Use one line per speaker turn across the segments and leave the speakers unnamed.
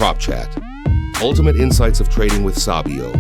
Prop Chat, ultimate insights of trading with Sabio.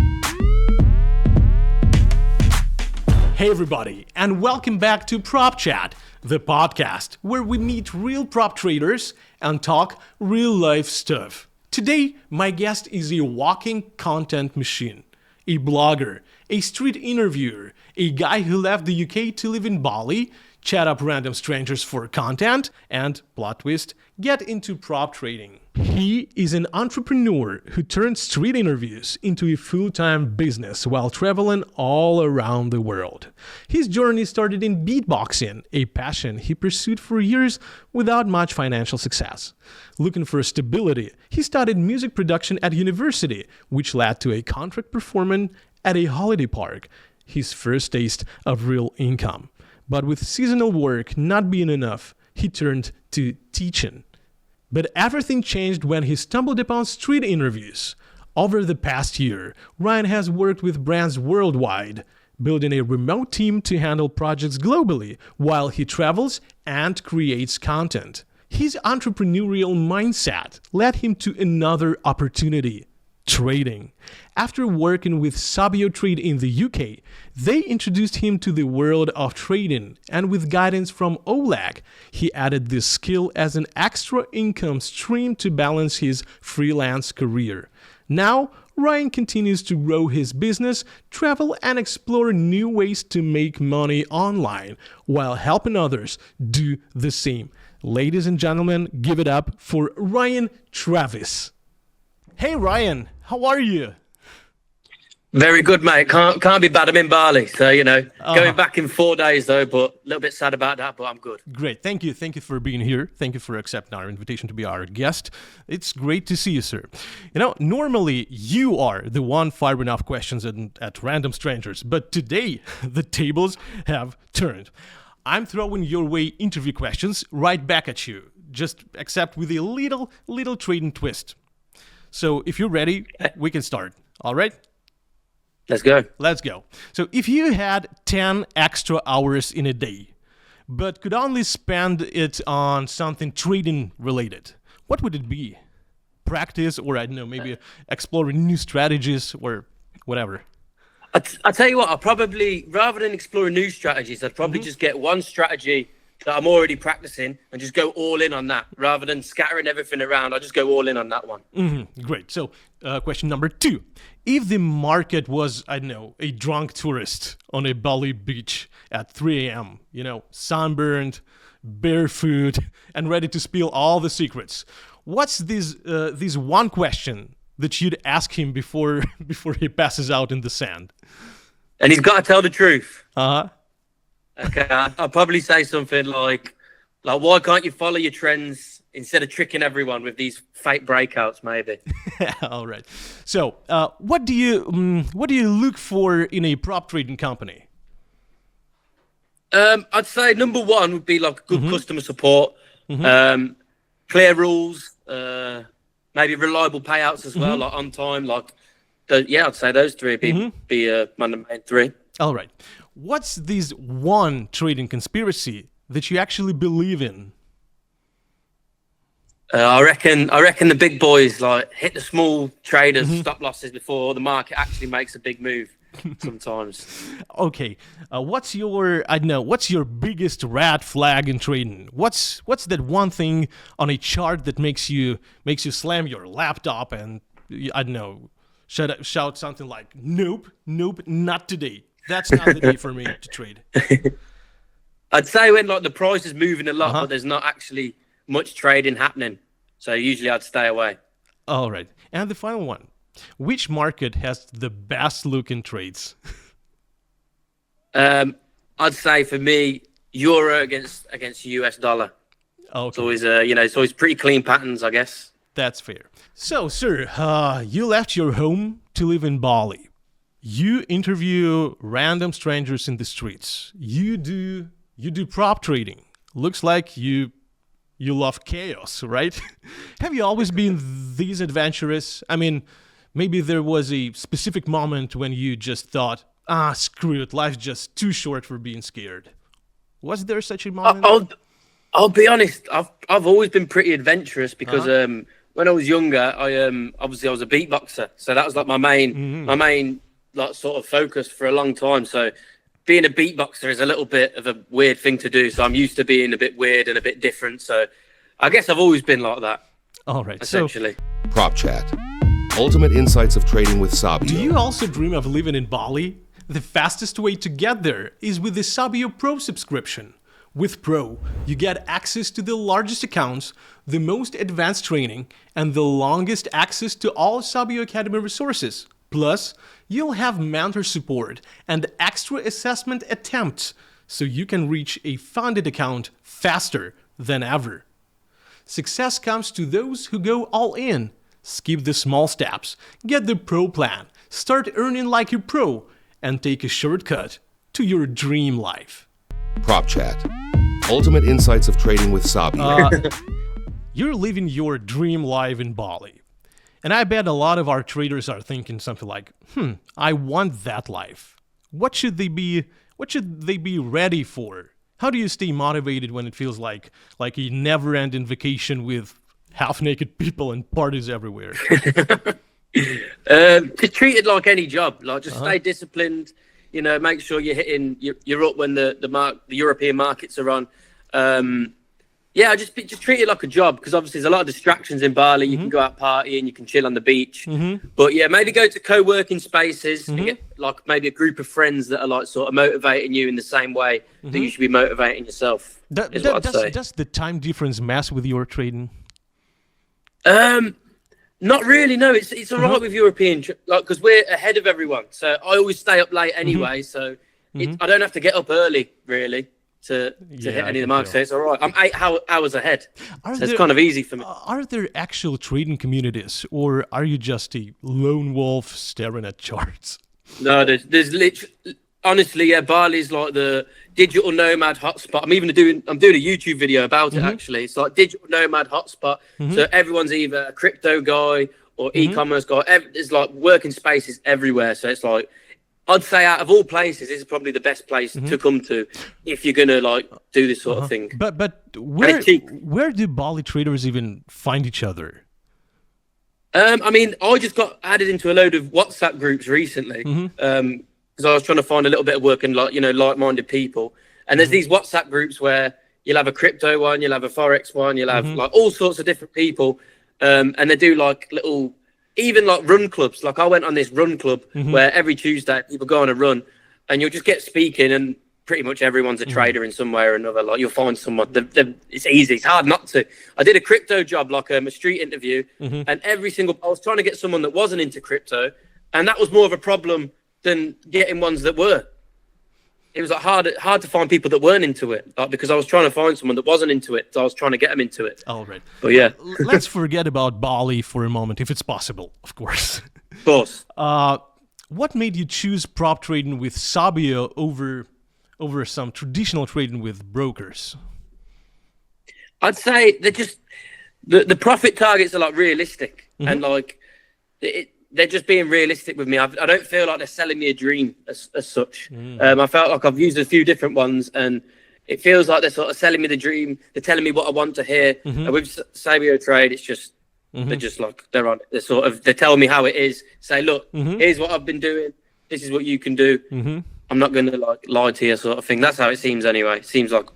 Hey everybody, and welcome back to Prop Chat, the podcast where we meet real prop traders and talk real life stuff. Today, my guest is a walking content machine, a blogger, a street interviewer, a guy who left the UK to live in Bali, chat up random strangers for content, and, plot twist, get into prop trading. He is an entrepreneur who turned street interviews into a full-time business while traveling all around the world. His journey started in beatboxing, a passion he pursued for years without much financial success. Looking for stability, he studied music production at university, which led to a contract performance at a holiday park, his first taste of real income. But with seasonal work not being enough, he turned to teaching. But everything changed when he stumbled upon street interviews. Over the past year, Ryan has worked with brands worldwide, building a remote team to handle projects globally while he travels and creates content. His entrepreneurial mindset led him to another opportunity: trading. After working with Sabio Trade in the UK, they introduced him to the world of trading, and with guidance from Oleg, he added this skill as an extra income stream to balance his freelance career. Now, Ryan continues to grow his business, travel, and explore new ways to make money online while helping others do the same. Ladies and gentlemen, give it up for Ryan Travis. Hey Ryan, how are you?
Very good, mate. Can't be bad. I'm in Bali, so going back in 4 days though, but a little bit sad about that. But I'm good.
Great, thank you for being here. Thank you for accepting our invitation to be our guest. It's great to see you, sir. Normally you are the one firing off questions at random strangers, but today the tables have turned. I'm throwing your way interview questions right back at you, just except with a little trading twist. So if you're ready, we can start. All right?
Let's go.
Let's go. So if you had 10 extra hours in a day, but could only spend it on something trading related, what would it be? Practice, or I don't know, maybe exploring new strategies or whatever.
I'll tell you what, I'll probably, rather than exploring new strategies, I'd probably just get one strategy that I'm already practicing and just go all in on that. Rather than scattering everything around, I'll just go all in on that one.
Great. So question number 2. If the market was, I don't know, a drunk tourist on a Bali beach at 3 a.m., sunburned, barefoot, and ready to spill all the secrets, what's this one question that you'd ask him before he passes out in the sand?
And he's got to tell the truth.
Uh-huh.
Okay, I'll probably say something like, why can't you follow your trends instead of tricking everyone with these fake breakouts, maybe?
All right. So, what do you look for in a prop trading company?
I'd say number one would be good customer support, clear rules, maybe reliable payouts as well, like on time. I'd say those three would be my main three.
All right. What's this one trading conspiracy that you actually believe in?
I reckon the big boys hit the small traders stop losses before the market actually makes a big move. Sometimes.
Okay. What's your biggest red flag in trading? What's that one thing on a chart that makes you slam your laptop and shout something like nope, not today. That's not the day for me to trade.
I'd say when the price is moving a lot, but there's not actually much trading happening. So usually I'd stay away.
All right. And the final one. Which market has the best looking trades?
I'd say for me, euro against US dollar.
Okay.
It's always pretty clean patterns, I guess.
That's fair. So, sir, you left your home to live in Bali. You interview random strangers in the streets. You do prop trading. Looks like you love chaos, right? Have you always been this adventurous? I mean, maybe there was a specific moment when you just thought, screw it, life's just too short for being scared. Was there such a moment?
I'll be honest. I've always been pretty adventurous because when I was younger, obviously I was a beatboxer, so that was like my main like sort of focus for a long time. So being a beatboxer is a little bit of a weird thing to do. So I'm used to being a bit weird and a bit different. So I guess I've always been like that.
All right.
Essentially.
So,
Prop Chat. Ultimate insights of trading with Sabio.
do you also dream of living in Bali? The fastest way to get there is with the Sabio Pro subscription. With Pro, you get access to the largest accounts, the most advanced training, and the longest access to all Sabio Academy resources. Plus, you'll have mentor support and extra assessment attempts, so you can reach a funded account faster than ever. Success comes to those who go all in. Skip the small steps, get the Pro plan, start earning like a pro, and take a shortcut to your dream life.
Prop Chat. Ultimate insights of trading with Sabio.
You're living your dream life in Bali. And I bet a lot of our traders are thinking something like, I want that life. What should they be ready for? How do you stay motivated when it feels like a never-ending vacation with half-naked people and parties everywhere?
Just treat it like any job. Like just stay disciplined. You know, make sure you're hitting. You're up when the European markets are on. Yeah, just treat it like a job, because obviously there's a lot of distractions in Bali. You can go out partying, you can chill on the beach. But yeah, maybe go to co-working spaces and get like maybe a group of friends that are like sort of motivating you in the same way that you should be motivating yourself. What I'd say.
Does the time difference mess with your trading?
Not really. No, it's all right with European, like, because we're ahead of everyone. So I always stay up late anyway. So I don't have to get up early really to hit any of the markets. So it's all right. I'm 8 hours ahead. So it's kind of easy for me.
Are there actual trading communities, or are you just a lone wolf staring at charts?
No, there's literally, honestly, yeah, Bali's like the digital nomad hotspot. I'm doing a YouTube video about it actually. It's like digital nomad hotspot. So everyone's either a crypto guy or e-commerce guy. There's like working spaces everywhere. So it's like, I'd say out of all places, this is probably the best place to come to if you're gonna like do this sort of thing.
But where do Bali traders even find each other?
I mean, I just got added into a load of WhatsApp groups recently. Because I was trying to find a little bit of work and like-minded people. And there's these WhatsApp groups where you'll have a crypto one, you'll have a Forex one, you'll have like all sorts of different people. And they do like little, even like run clubs. Like I went on this run club where every Tuesday people go on a run and you'll just get speaking and pretty much everyone's a trader in some way or another. Like you'll find someone, it's easy. It's hard not to. I did a crypto job, like a street interview, and I was trying to get someone that wasn't into crypto. And that was more of a problem than getting ones that were. It was like hard to find people that weren't into it, like, because I was trying to find someone that wasn't into it, so I was trying to get them into it.
All right.
But yeah.
Let's forget about Bali for a moment, if it's possible, of course.
Of course.
What made you choose prop trading with Sabio over some traditional trading with brokers?
I'd say they're just the profit targets are like realistic and like they're just being realistic with me. I don't feel like they're selling me a dream as such. I felt like I've used a few different ones and it feels like they're sort of selling me the dream. They're telling me what I want to hear. And with Sabio Trade, it's just, they're just like, they're telling me how it is. Say, look, here's what I've been doing. This is what you can do. I'm not going to like lie to you sort of thing. That's how it seems anyway. It seems like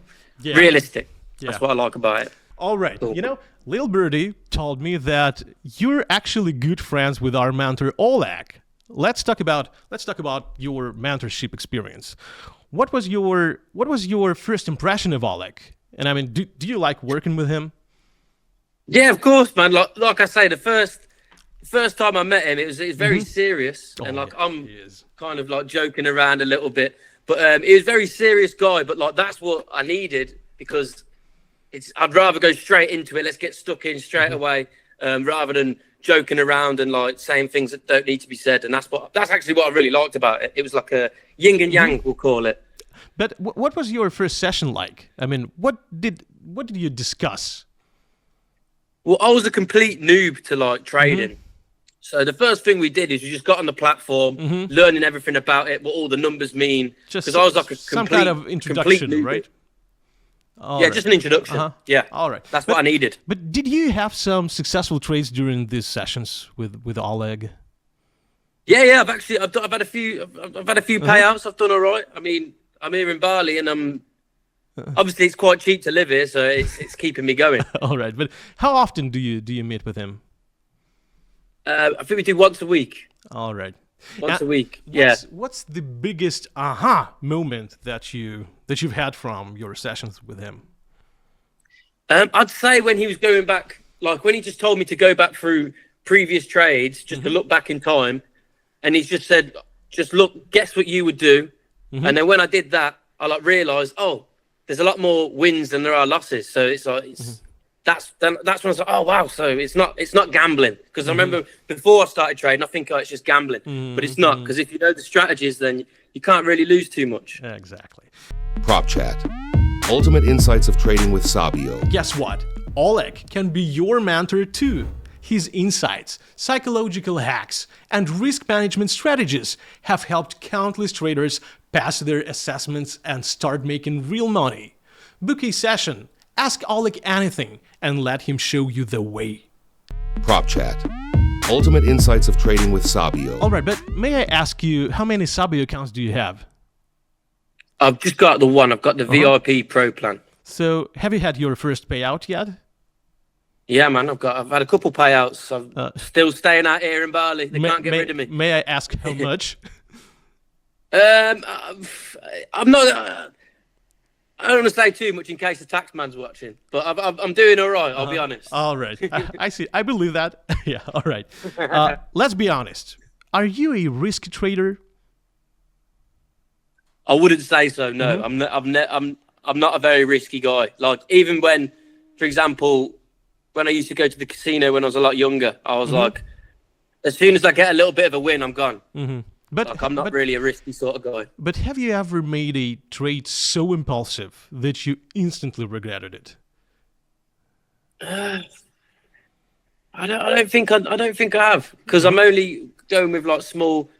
realistic. That's what I like about it.
All right.
Cool.
You know, Lil Birdie told me that you're actually good friends with our mentor Oleg. Let's talk about your mentorship experience. What was your first impression of Oleg? And I mean, do you like working with him?
Yeah, of course, man. Like I say, the first time I met him, it was very serious, and like I'm kind of like joking around a little bit, but he was a very serious guy. But like that's what I needed, because I'd rather go straight into it. Let's get stuck in straight away, rather than joking around and like saying things that don't need to be said. And that's actually what I really liked about it. It was like a yin and yang, we'll call it.
But what was your first session like? I mean, what did you discuss?
Well, I was a complete noob to like trading. So the first thing we did is we just got on the platform, learning everything about it, what all the numbers mean.
Just
I was like some
kind of introduction, right? All right.
just an introduction. Yeah,
All right.
that's what I needed.
But did you have some successful trades during these sessions with Oleg?
Yeah. I've had a few payouts. I've done all right. I mean, I'm here in Bali, and obviously it's quite cheap to live here, so it's keeping me going.
All right. But how often do you meet with him?
I think we do once a week.
All right.
Once a week. Yeah.
What's the biggest aha moment that you've had from your sessions with him?
I'd say when he was going back, like when he just told me to go back through previous trades, just to look back in time, and he just said, "Just look, guess what you would do." And then when I did that, I like realized, oh, there's a lot more wins than there are losses. So it's like that's when I was like, oh wow, so it's not gambling, because I remember before I started trading, I think it's just gambling, but it's not, because if you know the strategies, then you can't really lose too much.
Exactly.
Prop Chat. Ultimate insights of trading with Sabio.
Guess what? Oleg can be your mentor too. His insights, psychological hacks, and risk management strategies have helped countless traders pass their assessments and start making real money. Book a session, ask Oleg anything, and let him show you the way.
Prop Chat. Ultimate insights of trading with Sabio.
All right, but may I ask you, how many Sabio accounts do you have?
I've just got the one. I've got the VIP Pro plan.
So, have you had your first payout yet?
Yeah, man. I've had a couple payouts. I'm still staying out here in Bali. They can't get rid of me.
May I ask how much?
I'm not. I don't want to say too much in case the taxman's watching, but I'm doing all right. I'll be honest.
All right, I see. I believe that. Yeah. All right. Let's be honest. Are you a risk trader?
I wouldn't say so. No, I'm not a very risky guy. Like, even when, for example, when I used to go to the casino when I was a lot younger, I was like, as soon as I get a little bit of a win, I'm gone.
But
like, I'm not really a risky sort of guy.
But have you ever made a trade so impulsive that you instantly regretted it?
I don't think I have, because I'm only going with like small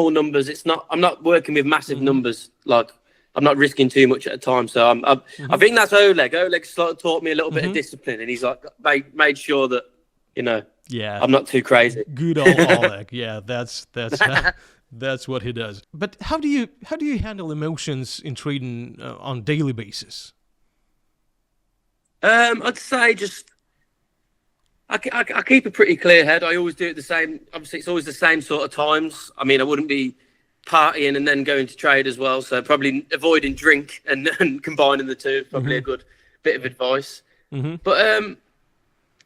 numbers. I'm not working with massive numbers. Like, I'm not risking too much at a time. So I think that's Oleg. Oleg sort of taught me a little bit of discipline, and he's like made sure that,
yeah,
I'm not too crazy.
Good old Oleg. Yeah, that's that's what he does. But how do you handle emotions in trading on daily basis?
I'd say just I keep a pretty clear head. I always do it the same. Obviously, it's always the same sort of times. I mean, I wouldn't be partying and then going to trade as well. So probably avoiding drink and combining the two is probably a good bit of advice. But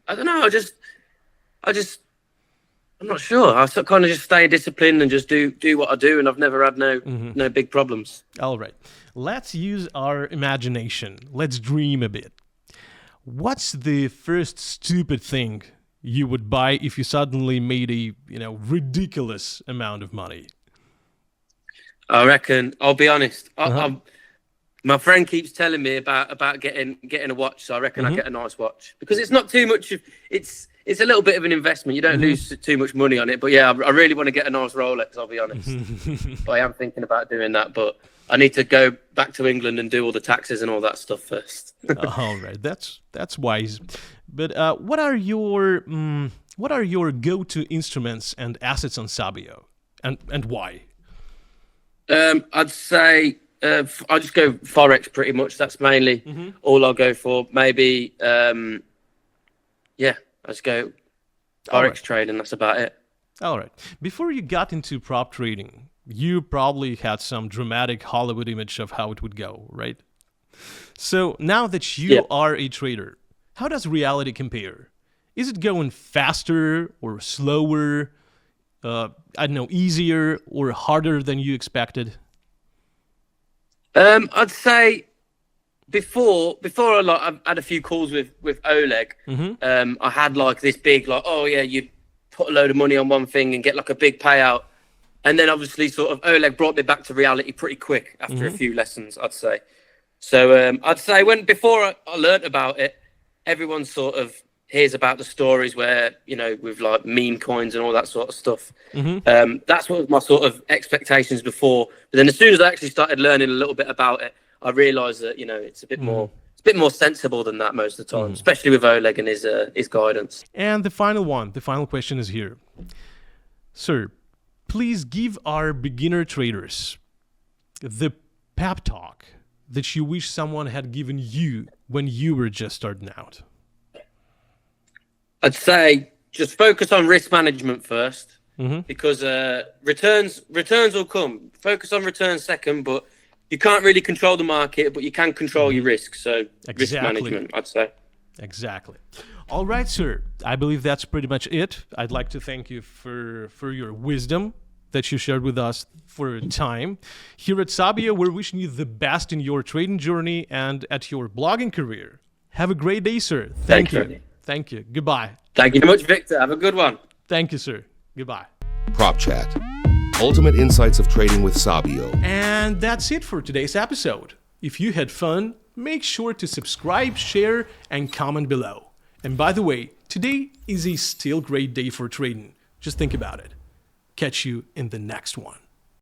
I don't know. I'm not sure. I kind of just stay disciplined and just do what I do, and I've never had no big problems.
All right. Let's use our imagination. Let's dream a bit. What's the first stupid thing you would buy if you suddenly made a ridiculous amount of money?
I reckon. I'll be honest. My friend keeps telling me about getting a watch, so I reckon I get a nice watch, because it's not too much. It's a little bit of an investment. You don't lose too much money on it. But yeah, I really want to get a nice Rolex, I'll be honest. But I am thinking about doing that. But I need to go back to England and do all the taxes and all that stuff first.
All right, that's wise. But what are your go-to instruments and assets on Sabio, and why?
I'd say I just go Forex pretty much. That's mainly all I'll go for. Maybe I just go Forex trade, and that's about it.
All right. Before you got into prop trading, you probably had some dramatic Hollywood image of how it would go, right? So now that you are a trader, how does reality compare? Is it going faster or slower? I don't know, easier or harder than you expected?
I'd say before I've had a few calls with Oleg. I had like this big you put a load of money on one thing and get like a big payout, and then obviously sort of Oleg brought me back to reality pretty quick after a few lessons, I'd say. So I'd say before I learnt about it, everyone sort of hears about the stories where with like meme coins and all that sort of stuff. That's what was my sort of expectations before. But then as soon as I actually started learning a little bit about it, I realised that it's a bit more it's a bit more sensible than that most of the time, especially with Oleg and his guidance.
And the final question is here. Sir, please give our beginner traders the pep talk that you wish someone had given you when you were just starting out.
I'd say just focus on risk management first, because returns will come. Focus on returns second, but you can't really control the market, but you can control your risk. So risk management, I'd say.
Exactly. All right, sir. I believe that's pretty much it. I'd like to thank you for your wisdom that you shared with us for your time. Here at Sabio, we're wishing you the best in your trading journey and at your blogging career. Have a great day, sir. Thank you. Thank you. Goodbye.
Thank you very much, Victor. Have a good one.
Thank you, sir. Goodbye.
Prop Chat. Ultimate insights of trading with Sabio.
And that's it for today's episode. If you had fun, make sure to subscribe, share, and comment below. And by the way, today is a still great day for trading. Just think about it. Catch you in the next one.